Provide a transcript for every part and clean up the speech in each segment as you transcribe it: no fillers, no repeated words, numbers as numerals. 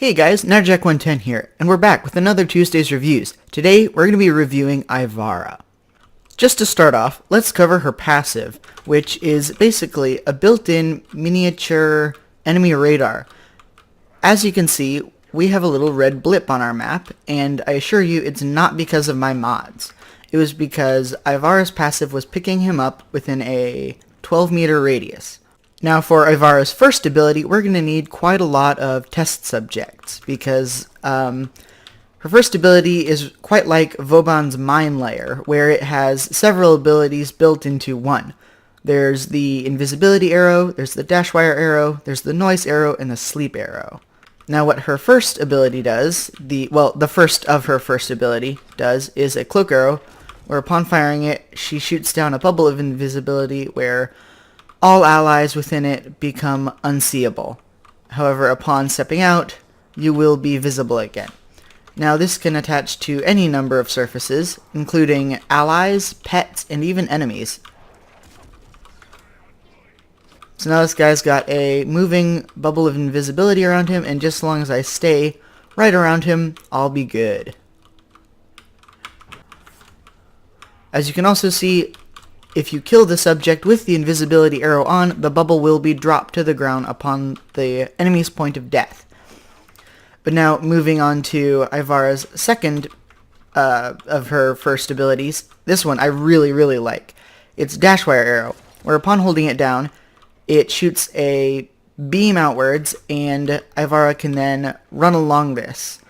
Hey guys, NerdJack110 here, and we're back with another Tuesday's Reviews. Today, we're going to be reviewing Ivara. Just to start off, let's cover her passive, which is basically a built-in miniature enemy radar. As you can see, we have a little red blip on our map, and I assure you it's not because of my mods. It was because Ivara's passive was picking him up within a 12-meter radius. Now for Ivara's first ability, we're going to need quite a lot of test subjects, because her first ability is quite like Vauban's Mine Layer, where it has several abilities built into one. There's the invisibility arrow, there's the dash wire arrow, there's the noise arrow, and the sleep arrow. Now what her first ability does, the first of her first ability does, is a cloak arrow, where upon firing it, she shoots down a bubble of invisibility where all allies within it become unseeable. However, upon stepping out, you will be visible again. Now this can attach to any number of surfaces, including allies, pets, and even enemies. So now this guy's got a moving bubble of invisibility around him, and just as long as I stay right around him, I'll be good. As you can also see, if you kill the subject with the invisibility arrow on, the bubble will be dropped to the ground upon the enemy's point of death. But now, moving on to Ivara's second of her first abilities, this one I really like. It's dash wire arrow, where upon holding it down, it shoots a beam outwards, and Ivara can then run along this.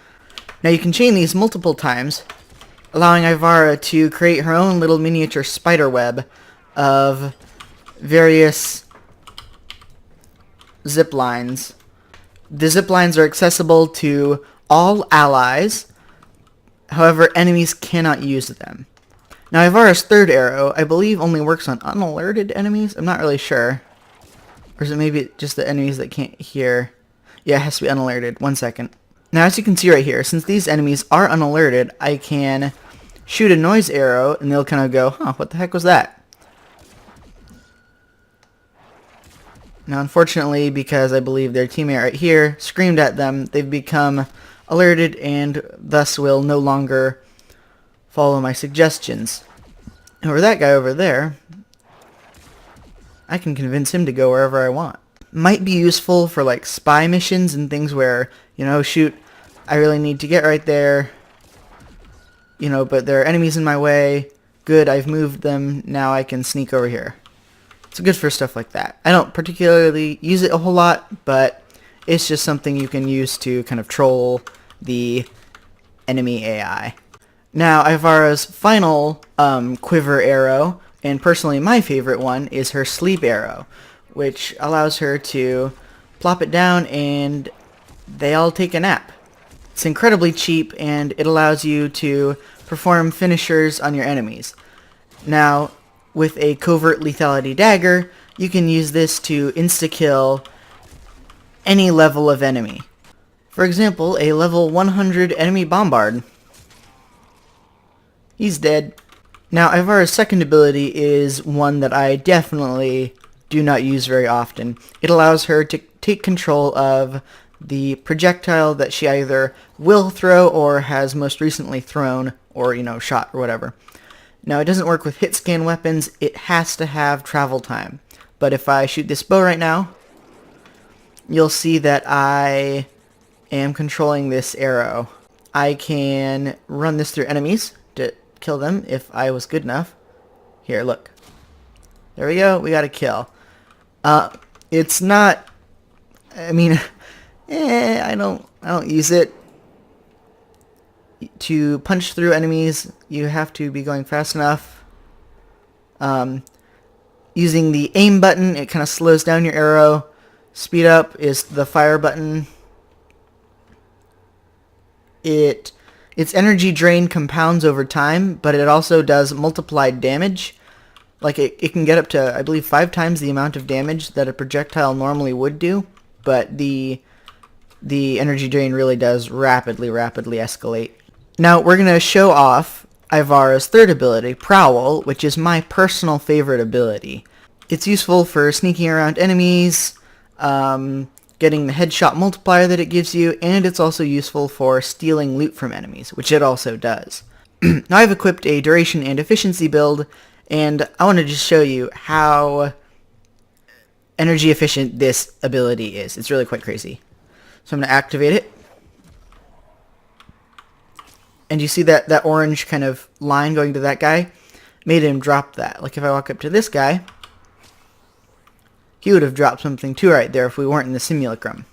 Now you can chain these multiple times, allowing Ivara to create her own little miniature spider web of various zip lines. The zip lines are accessible to all allies, however enemies cannot use them. Now Ivara's third arrow, I believe, only works on unalerted enemies. I'm not really sure. Or is it maybe just the enemies that can't hear? Yeah, it has to be unalerted. 1 second. Now as you can see right here, since these enemies are unalerted, I can shoot a noise arrow and they'll kind of go, huh, what the heck was that? Now unfortunately, because I believe their teammate right here screamed at them, they've become alerted and thus will no longer follow my suggestions. However, that guy over there, I can convince him to go wherever I want. Might be useful for like spy missions and things where, you know, shoot, I really need to get right there, you know, but there are enemies in my way. Good, I've moved them, now I can sneak over here. It's good for stuff like that. I don't particularly use it a whole lot, but it's just something you can use to kind of troll the enemy AI. Now, Ivara's final quiver arrow, and personally my favorite one, is her sleep arrow, which allows her to plop it down and they all take a nap. It's incredibly cheap, and it allows you to perform finishers on your enemies. Now, with a covert lethality dagger, you can use this to insta-kill any level of enemy. For example, a level 100 enemy bombard. He's dead. Now, Ivara's second ability is one that I definitely do not use very often. It allows her to take control of the projectile that she either will throw or has most recently thrown or, you know, shot or whatever. Now, it doesn't work with hit scan weapons. It has to have travel time. But if I shoot this bow right now, you'll see that I am controlling this arrow. I can run this through enemies to kill them if I was good enough. Here, look. There we go. We got a kill. It's not, I mean, I don't use it. To punch through enemies, you have to be going fast enough. Using the aim button, it kind of slows down your arrow. Speed up is the fire button. Its energy drain compounds over time, but it also does multiplied damage. Like it can get up to, I believe, 5 times the amount of damage that a projectile normally would do, but the energy drain really does rapidly escalate. Now we're going to show off Ivara's third ability, Prowl, which is my personal favorite ability. It's useful for sneaking around enemies, getting the headshot multiplier that it gives you, and it's also useful for stealing loot from enemies, which it also does. Now I've equipped a duration and efficiency build, and I want to just show you how energy efficient this ability is. It's really quite crazy. So I'm going to activate it. And you see that orange kind of line going to that guy? Made him drop that. Like if I walk up to this guy, he would have dropped something too right there if we weren't in the simulacrum.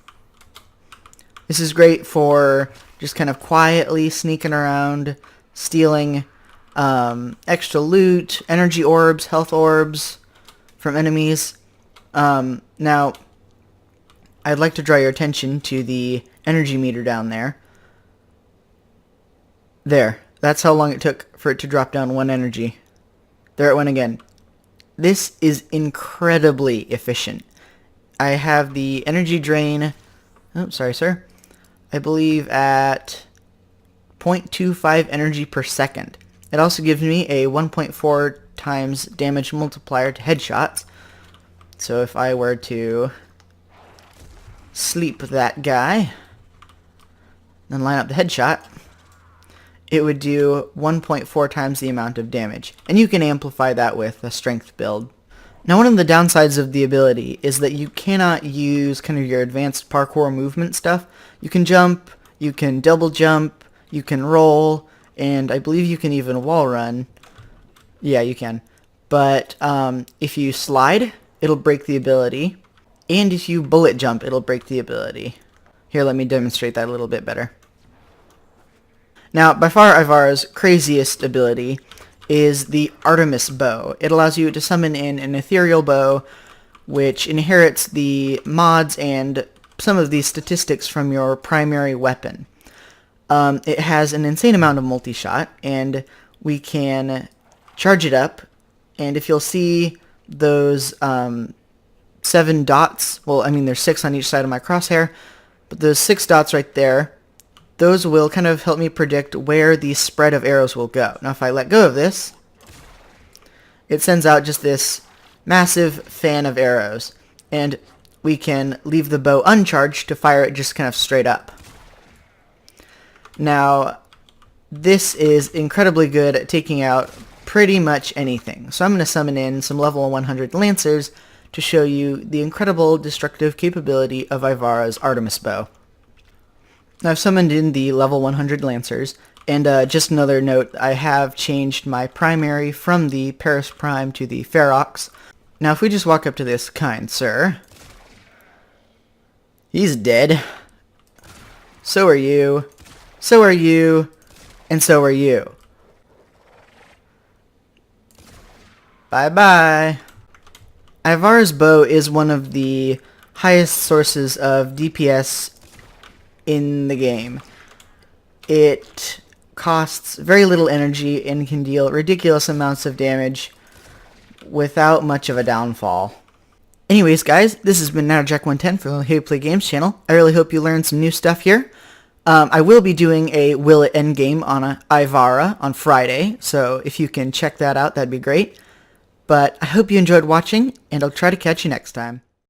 This is great for just kind of quietly sneaking around, stealing extra loot, energy orbs, health orbs from enemies. Now, I'd like to draw your attention to the energy meter down there. There. That's how long it took for it to drop down 1 energy. There it went again. This is incredibly efficient. I have the energy drain, oh, sorry sir, I believe at 0.25 energy per second. It also gives me a 1.4 times damage multiplier to headshots. So if I were to sleep that guy, then line up the headshot, it would do 1.4 times the amount of damage. And you can amplify that with a strength build. Now one of the downsides of the ability is that you cannot use kind of your advanced parkour movement stuff. You can jump, you can double jump, you can roll, and I believe you can even wall run. Yeah, you can. But if you slide, it'll break the ability. And if you bullet jump, it'll break the ability. Here, let me demonstrate that a little bit better. Now, by far Ivara's craziest ability is the Artemis bow. It allows you to summon in an ethereal bow, which inherits the mods and some of the statistics from your primary weapon. It has an insane amount of multi-shot, and we can charge it up, and if you'll see those 7 dots, well, I mean there's 6 on each side of my crosshair, but those 6 dots right there, those will kind of help me predict where the spread of arrows will go. Now if I let go of this, it sends out just this massive fan of arrows, and we can leave the bow uncharged to fire it just kind of straight up. Now this is incredibly good at taking out pretty much anything. So I'm going to summon in some level 100 Lancers to show you the incredible destructive capability of Ivara's Artemis bow. Now I've summoned in the level 100 Lancers, and just another note, I have changed my primary from the Paris Prime to the Ferox. Now if we just walk up to this kind sir, he's dead. So are you, so are you, and so are you. Bye-bye. Ivara's bow is one of the highest sources of DPS in the game. It costs very little energy and can deal ridiculous amounts of damage without much of a downfall. Anyways guys, this has been NatterJack110 for the Hey Play Games channel. I really hope you learned some new stuff here. I will be doing a Will It Endgame on Ivara on Friday, so if you can check that out, that'd be great. But I hope you enjoyed watching, and I'll try to catch you next time.